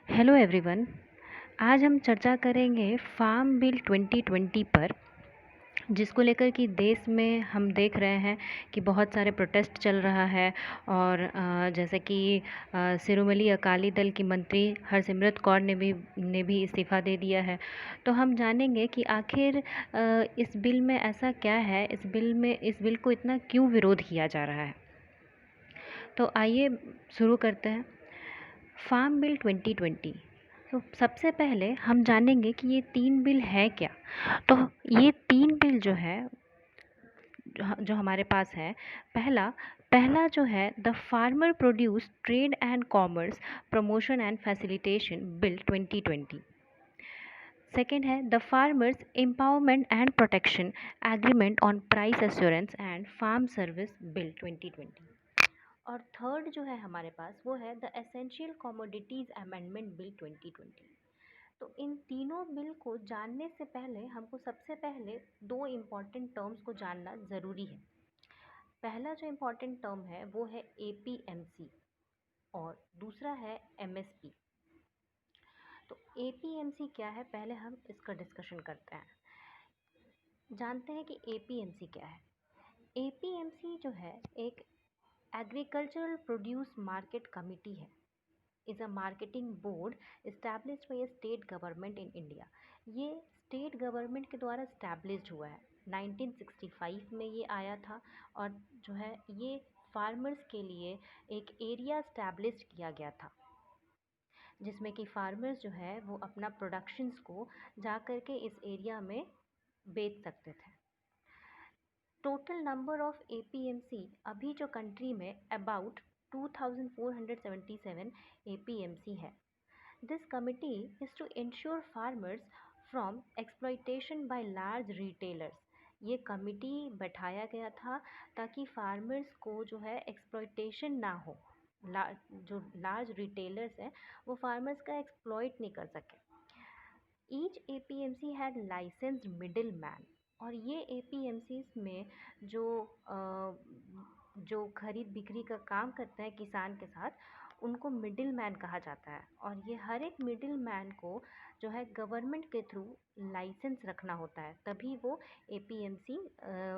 Hello everyone. आज हम चर्चा करेंगे फार्म बिल 2020 पर, जिसको लेकर कि देश में हम देख रहे हैं कि बहुत सारे प्रोटेस्ट चल रहा है। और जैसे कि शिरोमणि अकाली दल की मंत्री हरसिमरत कौर ने भी इस्तीफ़ा दे दिया है। तो हम जानेंगे कि आखिर इस बिल में ऐसा क्या है, इस बिल को इतना क्यों विरोध किया जा रहा है। तो आइए शुरू करते हैं। Farm bill 2020। तो सबसे पहले हम जानेंगे कि ये 3 बिल है क्या। तो ये 3 बिल जो है, जो हमारे पास है, पहला पहला जो है the farmer produce trade and commerce promotion and facilitation bill 2020। Second है the farmers empowerment and protection agreement on price assurance and farm service bill 2020। और थर्ड जो है हमारे पास, वो है the essential commodities amendment bill 2020। तो इन तीनों बिल को जानने से पहले हमको सबसे पहले दो इम्पॉर्टेंट टर्म्स को जानना ज़रूरी है। पहला जो इम्पॉर्टेंट टर्म है वो है एपीएमसी और दूसरा है एमएसपी। तो एपीएमसी क्या है, पहले हम इसका डिस्कशन करते हैं। जानते हैं कि एपीएमसी क्या है। एपीएमसी जो है एक एग्रीकल्चरल प्रोड्यूस मार्केट कमिटी है, is a marketing board established by a state government in India। ये स्टेट गवर्नमेंट के द्वारा established हुआ है, 1965 में ये आया था। और जो है ये फार्मर्स के लिए एक एरिया established किया गया था, जिसमें कि फार्मर्स जो है वो अपना प्रोडक्शंस को जा कर के इस एरिया में बेच सकते थे। टोटल नंबर ऑफ एपीएमसी अभी जो कंट्री में अबाउट 2477 एपीएमसी है। This committee is to ensure farmers from exploitation by large retailers। ये कमिटी बैठाया गया था ताकि फार्मर्स को जो है एक्सप्लॉयटेशन ना हो, जो लार्ज रिटेलर्स हैं वो फार्मर्स का एक्सप्लॉइट नहीं कर सके। Each APMC had licensed middle man. और ये एपीएमसी में जो जो खरीद बिक्री का काम करते हैं किसान के साथ, उनको मिडिल मैन कहा जाता है। और ये हर एक मिडिल मैन को जो है गवर्नमेंट के थ्रू लाइसेंस रखना होता है, तभी वो एपीएमसी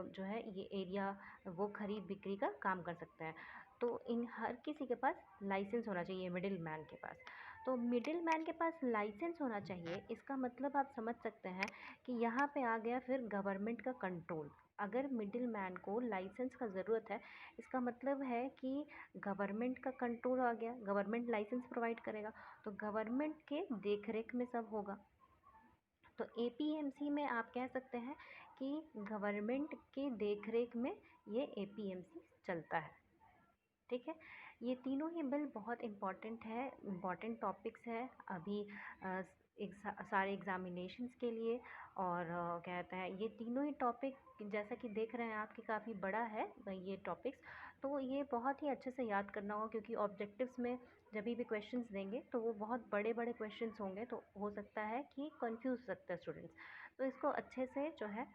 जो है ये एरिया वो खरीद बिक्री का काम कर सकता है। तो इन हर किसी के पास लाइसेंस होना चाहिए मिडिल मैन के पास। तो मिडिल मैन के पास लाइसेंस होना चाहिए, इसका मतलब आप समझ सकते हैं कि यहाँ पे आ गया फिर गवर्नमेंट का कंट्रोल। अगर मिडिल मैन को लाइसेंस का ज़रूरत है, इसका मतलब है कि गवर्नमेंट का कंट्रोल आ गया, गवर्नमेंट लाइसेंस प्रोवाइड करेगा, तो गवर्नमेंट के देख रेख में सब होगा। तो एपीएमसी में आप कह सकते हैं कि गवर्नमेंट के देख रेख में ये एपीएमसी चलता है। ठीक है, ये तीनों ही बिल बहुत इम्पॉर्टेंट है, इम्पॉर्टेंट टॉपिक्स है अभी सारे एग्ज़ामिनेशंस के लिए। और कहते हैं ये तीनों ही टॉपिक, जैसा कि देख रहे हैं आप कि काफ़ी बड़ा है ये टॉपिक्स। तो ये बहुत ही अच्छे से याद करना होगा, क्योंकि ऑब्जेक्टिव्स में जब भी क्वेश्चंस देंगे तो वो बहुत बड़े बड़े क्वेश्चंस होंगे, तो हो सकता है कि कंफ्यूज हो सकता है स्टूडेंट्स। तो इसको अच्छे से जो है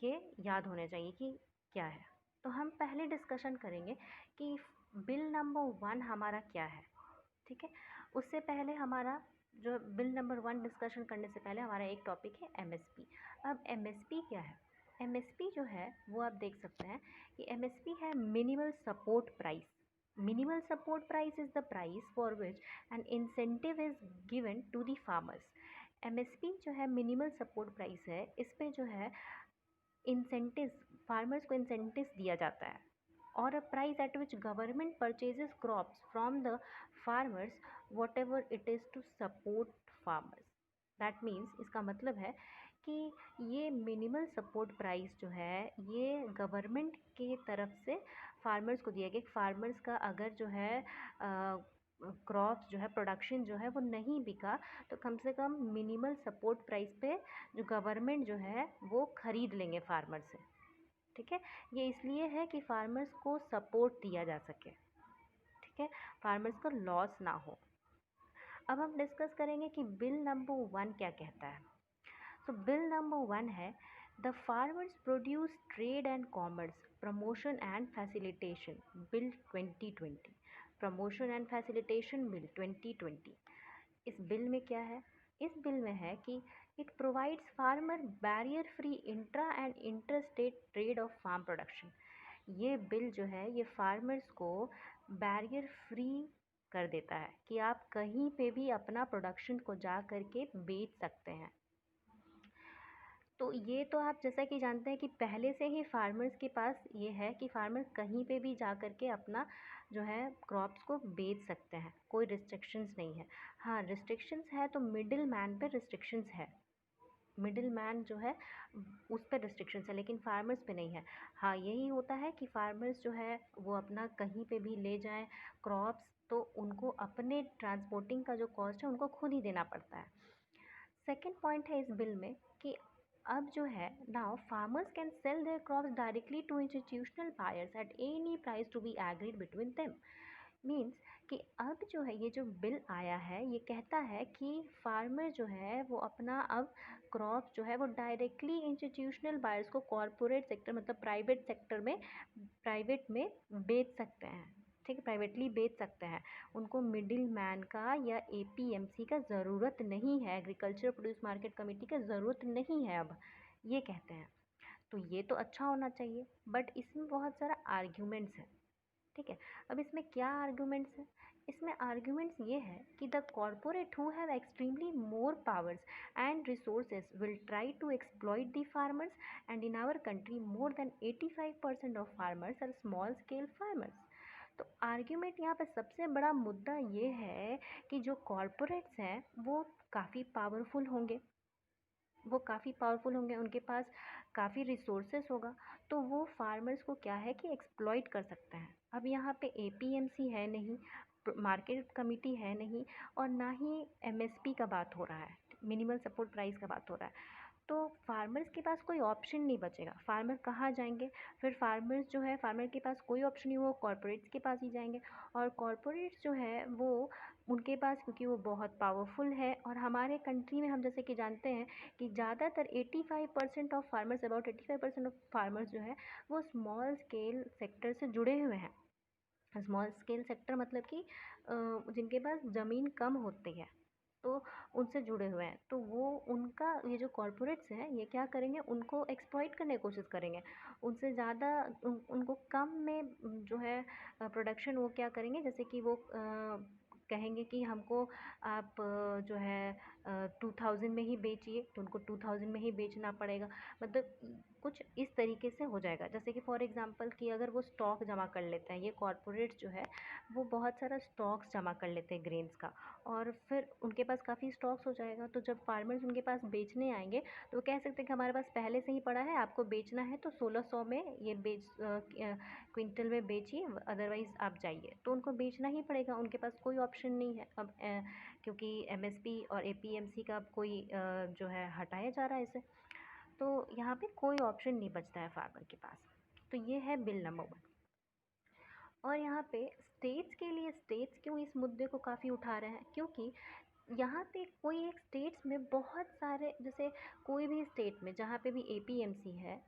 ये याद होने चाहिए कि क्या है। तो हम पहले डिस्कशन करेंगे कि बिल नंबर 1 हमारा क्या है। ठीक है, उससे पहले हमारा जो बिल नंबर 1 डिस्कशन करने से पहले हमारा एक टॉपिक है एमएसपी। अब एमएसपी क्या है? एमएसपी जो है वो आप देख सकते हैं कि एमएसपी है minimal support price. Minimal support price is the price for which an incentive is given to the farmers. MSP जो है मिनिमल सपोर्ट प्राइस है, इस पे जो है इंसेंटिव्स, फार्मर्स को इंसेंटिव्स दिया जाता है। और a price at which government purchases crops from the farmers whatever it is to support farmers. That means, इसका मतलब है कि ये मिनिमल सपोर्ट प्राइस जो है ये गवर्नमेंट की तरफ से फार्मर्स को दिया गया। फार्मर्स का अगर जो है क्रॉप्स जो है, प्रोडक्शन जो है वो नहीं बिका, तो कम से कम मिनिमल सपोर्ट प्राइस पे जो गवर्नमेंट जो है वो ख़रीद लेंगे फार्मर से। ठीक है, ये इसलिए है कि फार्मर्स को सपोर्ट दिया जा सके। ठीक है, फार्मर्स को लॉस ना हो। अब हम डिस्कस करेंगे कि बिल नंबर 1 क्या कहता है। तो बिल नंबर 1 है the farmers produce trade and commerce promotion and facilitation bill 2020। Promotion and facilitation bill 2020। इस बिल में क्या है? इस बिल में है कि it provides farmer barrier free intra and inter state trade of farm production. ये बिल जो है ये फार्मर्स को बैरियर फ्री कर देता है कि आप कहीं पे भी अपना प्रोडक्शन को जा कर के बेच सकते हैं। तो ये तो आप जैसा कि जानते हैं कि पहले से ही फार्मर्स के पास ये है कि फार्मर कहीं पे भी जा कर के अपना जो है क्रॉप्स को बेच सकते हैं, कोई रिस्ट्रिक्शंस नहीं है। हाँ, रिस्ट्रिक्शंस है तो मिडिल मैन पे रिस्ट्रिक्शंस है, मिडिल मैन जो है उस पर रिस्ट्रिक्शंस है, लेकिन फार्मर्स पे नहीं है। हाँ, यही होता है कि फार्मर्स जो है वो अपना कहीं पे भी ले जाएं क्रॉप्स, तो उनको अपने ट्रांसपोर्टिंग का जो कॉस्ट है उनको खुद ही देना पड़ता है। सेकेंड पॉइंट है इस बिल में कि अब जो है now farmers can sell their crops directly to institutional buyers at any price to be agreed between them. Means कि अब जो है ये जो बिल आया है ये कहता है कि फार्मर जो है वो अपना अब क्रॉप जो है वो डायरेक्टली इंस्टीट्यूशनल बायर्स को, कॉरपोरेट सेक्टर मतलब प्राइवेट सेक्टर में, प्राइवेट में बेच सकते हैं। ठीक है, प्राइवेटली बेच सकते हैं। उनको मिडिल मैन का या एपीएमसी का ज़रूरत नहीं है, एग्रीकल्चर प्रोड्यूस मार्केट कमेटी का ज़रूरत नहीं है अब, ये कहते हैं। तो ये तो अच्छा होना चाहिए, बट इसमें बहुत सारा आर्ग्यूमेंट्स है। ठीक है, अब इसमें क्या आर्ग्यूमेंट्स है? इसमें आर्ग्यूमेंट्स ये है कि the corporate who have extremely more powers and resources will try to exploit the farmers and in our country more than 85% of farmers are small scale farmers. तो आर्ग्यूमेंट यहाँ पे सबसे बड़ा मुद्दा ये है कि जो कॉरपोरेट्स हैं वो काफ़ी पावरफुल होंगे, वो काफ़ी पावरफुल होंगे, उनके पास काफ़ी रिसोर्सेस होगा, तो वो फार्मर्स को क्या है कि एक्सप्लॉइट कर सकते हैं। अब यहाँ पे एपीएमसी है नहीं, मार्केट कमेटी है नहीं, और ना ही एमएसपी का बात हो रहा है, मिनिमम सपोर्ट प्राइस का बात हो रहा है। तो फार्मर्स के पास कोई ऑप्शन नहीं बचेगा, फार्मर कहाँ जाएंगे? फिर फार्मर्स जो है, फार्मर के पास कोई ऑप्शन नहीं, वो कॉरपोरेट्स के पास ही जाएंगे। और कॉरपोरेट्स जो है वो उनके पास, क्योंकि वो बहुत पावरफुल है, और हमारे कंट्री में हम जैसे कि जानते हैं कि ज़्यादातर 85% of farmers, about 85% of farmers जो है वो स्मॉल स्केल सेक्टर से जुड़े हुए हैं। स्मॉल स्केल सेक्टर मतलब कि जिनके पास ज़मीन कम होती है तो उनसे जुड़े हुए हैं, तो वो उनका ये जो कॉरपोरेट्स हैं ये क्या करेंगे, उनको एक्सप्लॉइट करने की कोशिश करेंगे, उनसे ज़्यादा उनको कम में जो है प्रोडक्शन वो क्या करेंगे, जैसे कि वो कहेंगे कि हमको आप जो है 2000 में ही बेचिए, तो उनको 2000 में ही बेचना पड़ेगा। मतलब कुछ इस तरीके से हो जाएगा। जैसे कि फॉर एग्ज़ाम्पल कि अगर वो स्टॉक जमा कर लेते हैं, ये कॉरपोरेट्स जो है वो बहुत सारा स्टॉक्स जमा कर लेते हैं ग्रेन्स का, और फिर उनके पास काफ़ी स्टॉक्स हो जाएगा, तो जब फार्मर्स उनके पास बेचने आएंगे तो वो कह सकते हैं कि हमारे पास पहले से ही पड़ा है, आपको बेचना है तो 1600 में ये क्विंटल में बेचिए, अदरवाइज़ आप जाइए। तो उनको बेचना ही पड़ेगा, उनके पास कोई ऑप्शन नहीं है अब, क्योंकि एमएसपी और एपीएमसी का अब कोई जो है हटाया जा रहा है इसे, तो यहाँ पे कोई ऑप्शन नहीं बचता है फार्मर के पास। तो ये है बिल नंबर 1। और यहाँ पे स्टेट्स के लिए, स्टेट्स क्यों इस मुद्दे को काफ़ी उठा रहे हैं, क्योंकि यहाँ पे कोई एक स्टेट्स में बहुत सारे, जैसे कोई भी स्टेट में जहाँ पे भी एपीएमसी है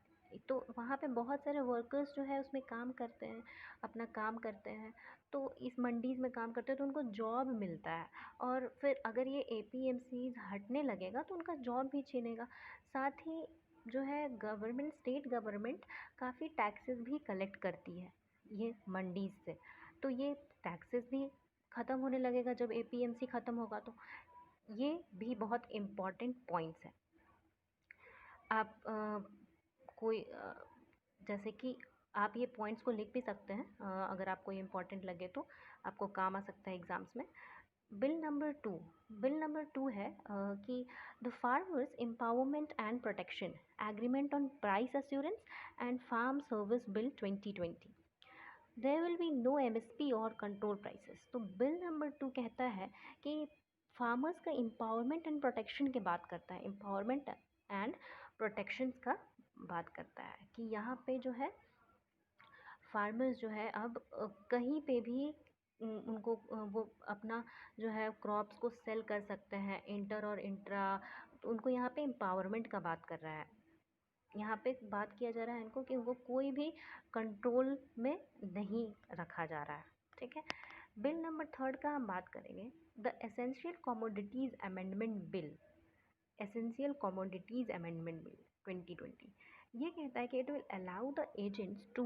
तो वहाँ पे बहुत सारे वर्कर्स जो है उसमें काम करते हैं, अपना काम करते हैं, तो इस मंडीज़ में काम करते हैं तो उनको जॉब मिलता है। और फिर अगर ये एपीएमसीज हटने लगेगा तो उनका जॉब भी छीनेगा। साथ ही जो है गवर्नमेंट, स्टेट गवर्नमेंट काफ़ी टैक्सेस भी कलेक्ट करती है ये मंडीज़ से, तो ये टैक्सेस भी ख़त्म होने लगेगा जब एपीएमसी ख़त्म होगा। तो ये भी बहुत इम्पॉर्टेंट पॉइंट्स हैं। आप कोई जैसे कि आप ये पॉइंट्स को लिख भी सकते हैं, अगर आपको ये इम्पॉर्टेंट लगे तो आपको काम आ सकता है एग्ज़ाम्स में। बिल नंबर 2 है कि the farmers empowerment and protection agreement on price assurance and farm service bill 2020। There will be no MSP और कंट्रोल प्राइसेस। तो बिल नंबर 2 कहता है कि फार्मर्स का एम्पावरमेंट एंड प्रोटेक्शन की बात करता है, एम्पावरमेंट एंड प्रोटेक्शंस का बात करता है कि यहाँ पे जो है फार्मर्स जो है अब कहीं पे भी उनको वो अपना जो है क्रॉप्स को सेल कर सकते हैं, इंटर और इंट्रा। तो उनको यहाँ पे एम्पावरमेंट का बात कर रहा है, यहाँ पे बात किया जा रहा है इनको कि उनको कोई भी कंट्रोल में नहीं रखा जा रहा है। ठीक है, बिल नंबर 3 का हम बात करेंगे, the essential commodities amendment bill. Essential commodities amendment bill 2020 ये कहता है कि it will allow the agents to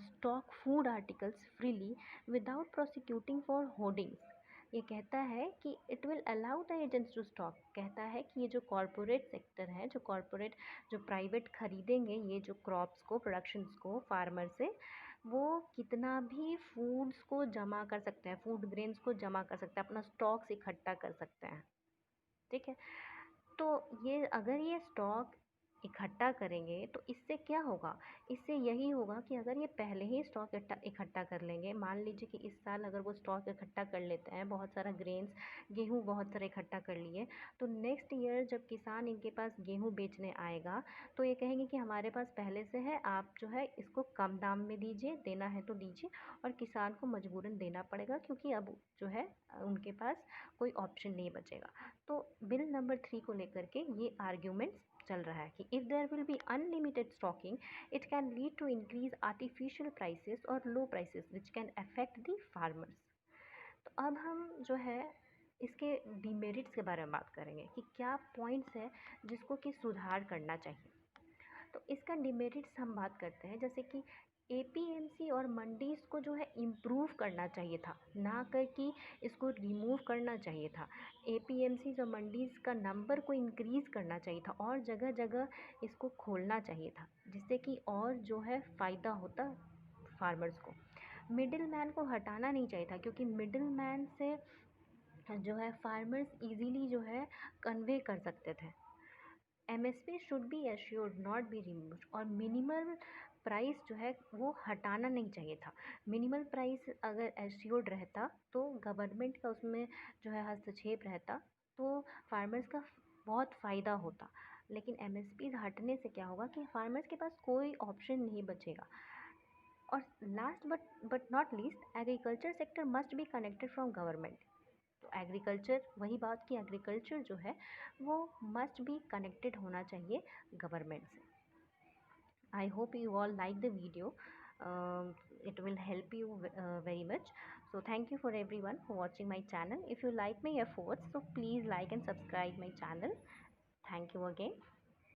stock food articles freely without prosecuting for hoardings. ये कहता है कि it will allow the agents to stock, कहता है कि ये जो कॉरपोरेट सेक्टर है, जो प्राइवेट खरीदेंगे ये जो क्रॉप्स को, प्रोडक्शंस को फार्मर से, वो कितना भी फूड्स को जमा कर सकते हैं, फूड ग्रेन्स को जमा कर सकते हैं, अपना स्टॉक्स इकट्ठा कर सकते हैं। ठीक है, तो ये अगर ये स्टॉक इकट्ठा करेंगे तो इससे क्या होगा, इससे यही होगा कि अगर ये पहले ही स्टॉक इकट्ठा कर लेंगे, मान लीजिए कि इस साल अगर वो स्टॉक इकट्ठा कर लेते हैं, बहुत सारा ग्रेन्स, गेहूँ बहुत सारा इकट्ठा कर लिए, तो नेक्स्ट ईयर जब किसान इनके पास गेहूँ बेचने आएगा तो ये कहेंगे कि हमारे पास पहले से है, आप जो है इसको कम दाम में दीजिए, देना है तो दीजिए, और किसान को मजबूरन देना पड़ेगा क्योंकि अब जो है उनके पास कोई ऑप्शन नहीं बचेगा। तो बिल नंबर 3 को लेकर के ये आर्ग्यूमेंट्स चल रहा है कि if there will be unlimited stocking it can lead to increase artificial prices और low prices which can affect the farmers. तो अब हम जो है इसके डिमेरिट्स के बारे में बात करेंगे कि क्या पॉइंट्स है जिसको कि सुधार करना चाहिए। तो इसका डिमेरिट्स हम बात करते हैं, जैसे कि एपीएमसी और मंडीज़ को जो है इम्प्रूव करना चाहिए था, ना कर कि इसको रिमूव करना चाहिए था। एपीएमसी और मंडीज़ का नंबर को इंक्रीज़ करना चाहिए था और जगह जगह इसको खोलना चाहिए था, जिससे कि और जो है फ़ायदा होता फार्मर्स को। मिडिल मैन को हटाना नहीं चाहिए था क्योंकि मिडिल मैन से जो है फार्मर्स इजीली जो है कन्वे कर सकते थे। MSP should be assured not be removed, और मिनिमल प्राइस जो है वो हटाना नहीं चाहिए था। मिनिमल प्राइस अगर एश्योर्ड रहता तो गवर्नमेंट का उसमें जो है हस्तक्षेप रहता तो फार्मर्स का बहुत फ़ायदा होता। लेकिन एमएसपी हटने से क्या होगा कि फार्मर्स के पास कोई ऑप्शन नहीं बचेगा। और last but not least, agriculture sector must be connected from government. तो एग्रीकल्चर, वही बात कि एग्रीकल्चर जो है वो मस्ट बी कनेक्टेड होना चाहिए गवर्नमेंट से। I hope you all like the video. It will help you very much. So thank you for everyone for watching my channel. If you like my efforts, so please like and subscribe my channel. Thank you again.